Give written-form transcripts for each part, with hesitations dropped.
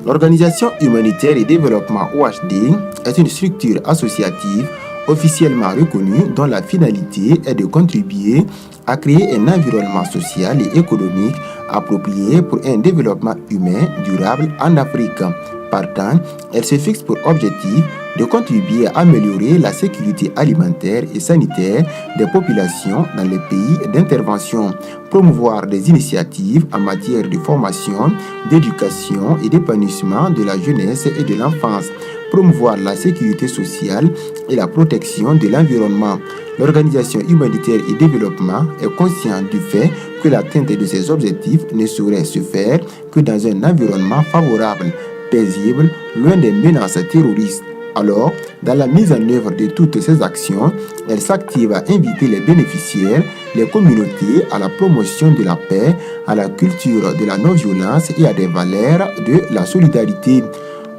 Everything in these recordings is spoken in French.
L'Organisation humanitaire et développement OHD est une structure associative officiellement reconnue dont la finalité est de contribuer à créer un environnement social et économique approprié pour un développement humain durable en Afrique. Partant, elle se fixe pour objectif de contribuer à améliorer la sécurité alimentaire et sanitaire des populations dans les pays d'intervention, promouvoir des initiatives en matière de formation, d'éducation et d'épanouissement de la jeunesse et de l'enfance, promouvoir la sécurité sociale et la protection de l'environnement. L'Organisation humanitaire et développement est consciente du fait que l'atteinte de ces objectifs ne saurait se faire que dans un environnement favorable, paisible, loin des menaces terroristes. Alors, dans la mise en œuvre de toutes ces actions, elle s'active à inviter les bénéficiaires, les communautés à la promotion de la paix, à la culture de la non-violence et à des valeurs de la solidarité.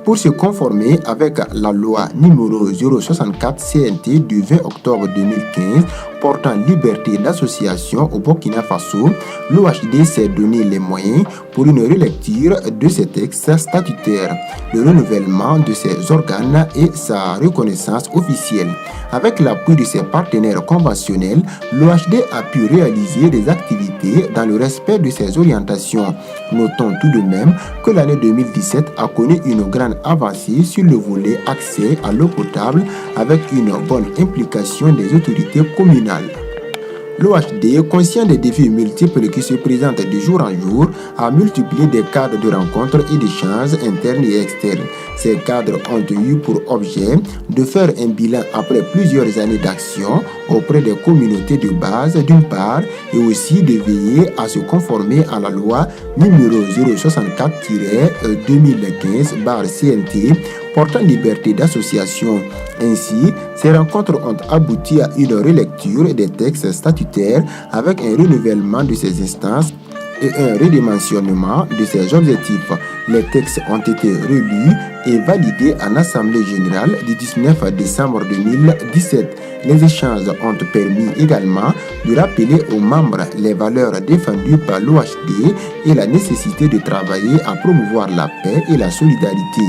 Pour se conformer avec la loi numéro 064 CNT du 20 octobre 2015 portant liberté d'association au Burkina Faso, l'OHD s'est donné les moyens pour une relecture de ses textes statutaires, le renouvellement de ses organes et sa reconnaissance officielle. Avec l'appui de ses partenaires conventionnels, l'OHD a pu réaliser des activités dans le respect de ses orientations. Notons tout de même que l'année 2017 a connu une grande avancée sur le volet accès à l'eau potable avec une bonne implication des autorités communales. L'OHD, conscient des défis multiples qui se présentent de jour en jour, a multiplié des cadres de rencontres et d'échanges internes et externes. Ces cadres ont eu pour objet de faire un bilan après plusieurs années d'action auprès des communautés de base d'une part et aussi de veiller à se conformer à la loi numéro 064-2015-CNT portant liberté d'association. Ainsi, ces rencontres ont abouti à une relecture des textes statutaires avec un renouvellement de ces instances et un redimensionnement de ses objectifs. Les textes ont été relus et validés en Assemblée générale du 19 décembre 2017. Les échanges ont permis également de rappeler aux membres les valeurs défendues par l'OHD et la nécessité de travailler à promouvoir la paix et la solidarité.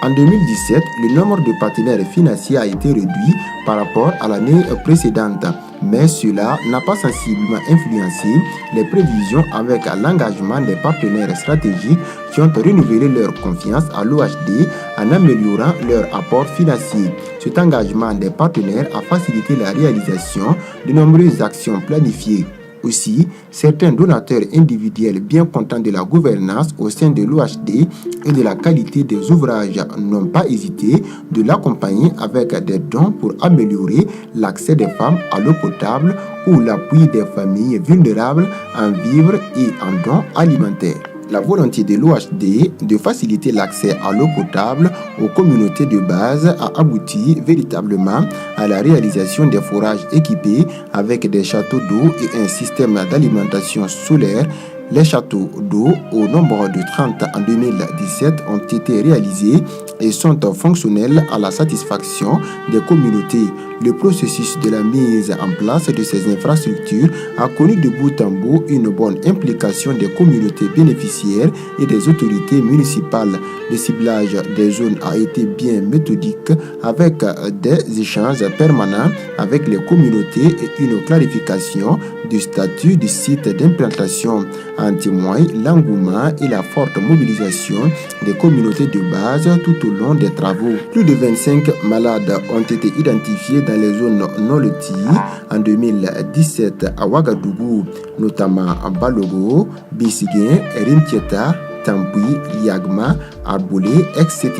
En 2017, le nombre de partenaires financiers a été réduit par rapport à l'année précédente, mais cela n'a pas sensiblement influencé les prévisions avec l'engagement des partenaires stratégiques qui ont renouvelé leur confiance à l'OHD en améliorant leur apport financier. Cet engagement des partenaires a facilité la réalisation de nombreuses actions planifiées. Aussi, certains donateurs individuels bien contents de la gouvernance au sein de l'OHD et de la qualité des ouvrages n'ont pas hésité de l'accompagner avec des dons pour améliorer l'accès des femmes à l'eau potable ou l'appui des familles vulnérables en vivres et en dons alimentaires. La volonté de l'OHD de faciliter l'accès à l'eau potable aux communautés de base a abouti véritablement à la réalisation des forages équipés avec des châteaux d'eau et un système d'alimentation solaire. Les châteaux d'eau, au nombre de 30 en 2017, ont été réalisés et sont fonctionnels à la satisfaction des communautés. Le processus de la mise en place de ces infrastructures a connu de bout en bout une bonne implication des communautés bénéficiaires et des autorités municipales. Le ciblage des zones a été bien méthodique avec des échanges permanents avec les communautés et une clarification du statut du site d'implantation. En témoigne l'engouement et la forte mobilisation des communautés de base tout au long des travaux. Plus de 25 malades ont été identifiés dans les zones non loties en 2017 à Ouagadougou, notamment à Balogo, Bissiguin, Rimtieta, Tambouy, Yagma, Arbolé, etc.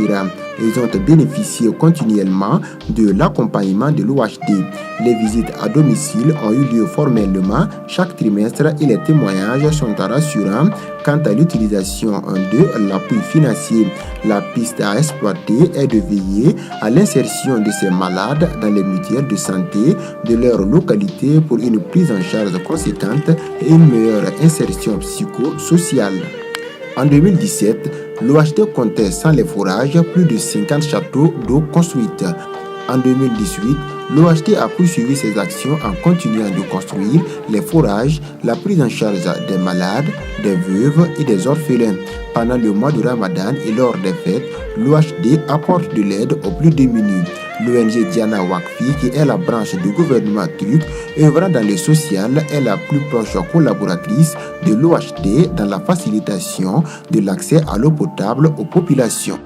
Ils ont bénéficié continuellement de l'accompagnement de l'OHD. Les visites à domicile ont eu lieu formellement chaque trimestre et les témoignages sont rassurants quant à l'utilisation de l'appui financier. La piste à exploiter est de veiller à l'insertion de ces malades dans les mutuelles de santé de leur localité pour une prise en charge conséquente et une meilleure insertion psychosociale. En 2017, l'OHD comptait sans les forages plus de 50 châteaux d'eau construits. En 2018, l'OHT a poursuivi ses actions en continuant de construire les forages, la prise en charge des malades, des veuves et des orphelins. Pendant le mois de Ramadan et lors des fêtes, l'OHD apporte de l'aide aux plus démunis. L'ONG Diana Wakfi, qui est la branche du gouvernement turc œuvrant dans le social, est la plus proche collaboratrice de l'OHD dans la facilitation de l'accès à l'eau potable aux populations.